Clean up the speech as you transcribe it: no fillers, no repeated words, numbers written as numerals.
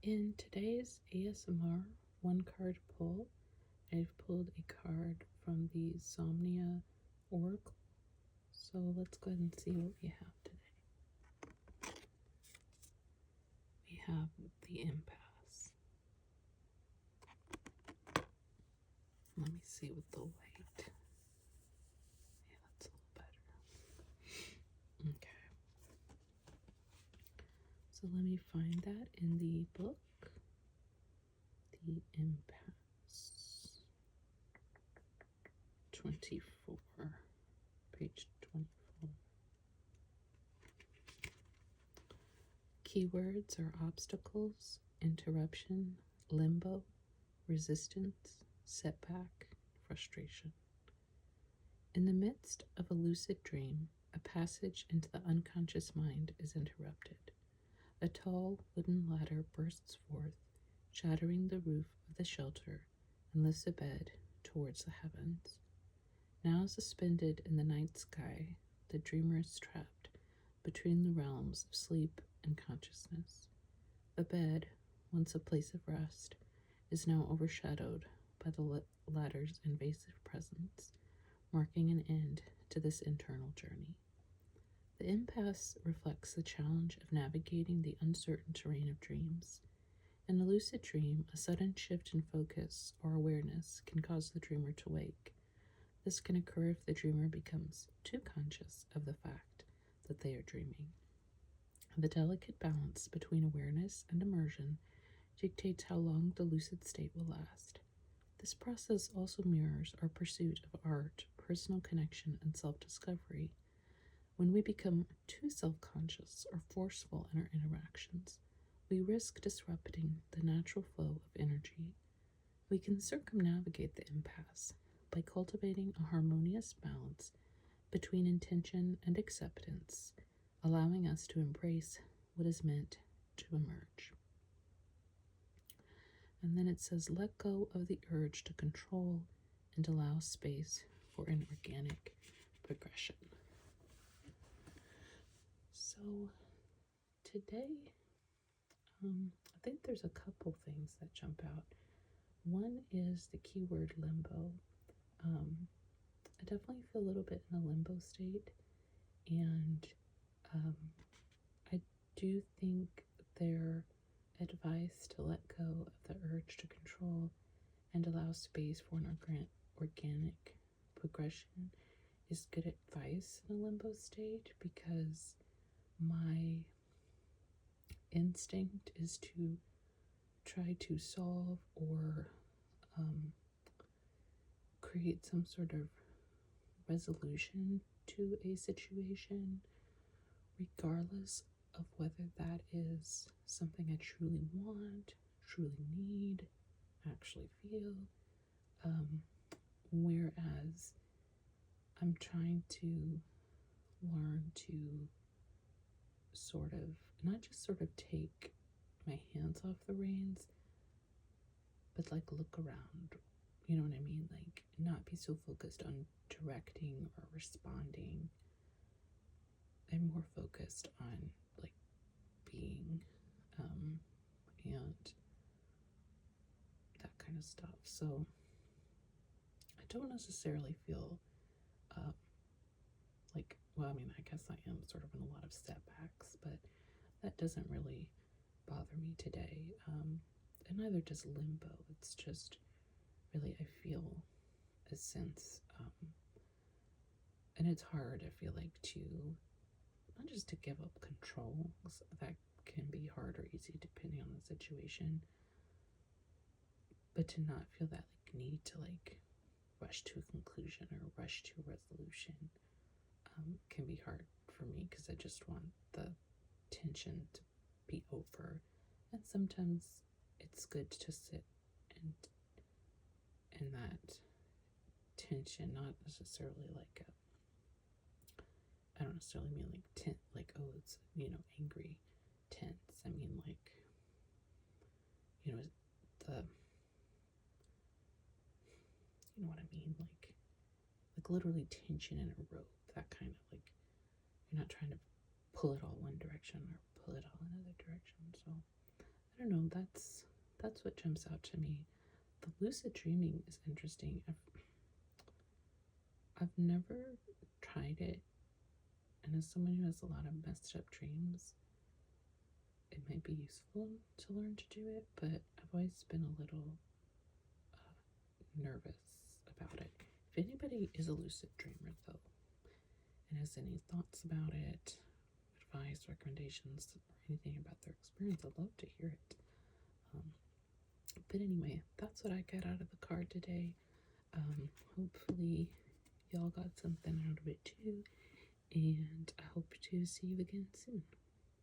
In today's ASMR one card pull, I've pulled a card from the Somnia Oracle. So let's go ahead and see what we have today. We have the impasse. Let me see with the light. Yeah, that's a little better. Okay. So let me find that in the book. The impasse. 24. Page 24. Keywords are obstacles, interruption, limbo, resistance, setback, frustration. In the midst of a lucid dream, a passage into the unconscious mind is interrupted. A tall wooden ladder bursts forth, shattering the roof of the shelter, and lifts a bed towards the heavens. Now suspended in the night sky, the dreamer is trapped between the realms of sleep and consciousness. The bed, once a place of rest, is now overshadowed by the ladder's invasive presence, marking an end to this internal journey. The impasse reflects the challenge of navigating the uncertain terrain of dreams. In a lucid dream, a sudden shift in focus or awareness can cause the dreamer to wake. This can occur if the dreamer becomes too conscious of the fact that they are dreaming. The delicate balance between awareness and immersion dictates how long the lucid state will last. This process also mirrors our pursuit of art, personal connection, and self-discovery. When we become too self-conscious or forceful in our interactions, we risk disrupting the natural flow of energy. We can circumnavigate the impasse by cultivating a harmonious balance between intention and acceptance, allowing us to embrace what is meant to emerge. And then it says, let go of the urge to control and allow space for an organic progression. So today, I think there's a couple things that jump out. One is the keyword limbo. I definitely feel a little bit in a limbo state, and I do think their advice to let go of the urge to control and allow space for an organic progression is good advice in a limbo state, because my instinct is to try to solve or create some sort of resolution to a situation, regardless of whether that is something I truly want, truly need, actually feel. Whereas I'm trying to learn to sort of, not just sort of take my hands off the reins, but like look around, you know what I mean? Like not be so focused on directing or responding. I'm more focused on like being, and that kind of stuff. So I don't necessarily feel like, well, I mean, I guess I am sort of in a lot of setbacks, but that doesn't really bother me today. And neither does limbo. It's just really, I feel a sense, and it's hard, I feel like, to not just to give up control. That can be hard or easy depending on the situation, but to not feel that like need to like rush to a conclusion or rush to a resolution can be hard for me, because I just want the tension to be over. And sometimes it's good to sit and in that tension, not necessarily like I don't necessarily mean like like, oh, it's, you know, angry, tense. I mean like, you know, the, you know what I mean, like literally tension in a rope, that kind of like, you're not trying to pull it all one direction or pull it all another direction. So I don't know, that's what jumps out to me. The lucid dreaming is interesting. I've never tried it, and as someone who has a lot of messed up dreams, it might be useful to learn to do it, but I've always been a little nervous about it. If anybody is a lucid dreamer, though, and has any thoughts about it, advice, recommendations, or anything about their experience, I'd love to hear it. But anyway, that's what I got out of the card today. Hopefully, y'all got something out of it too, and I hope to see you again soon.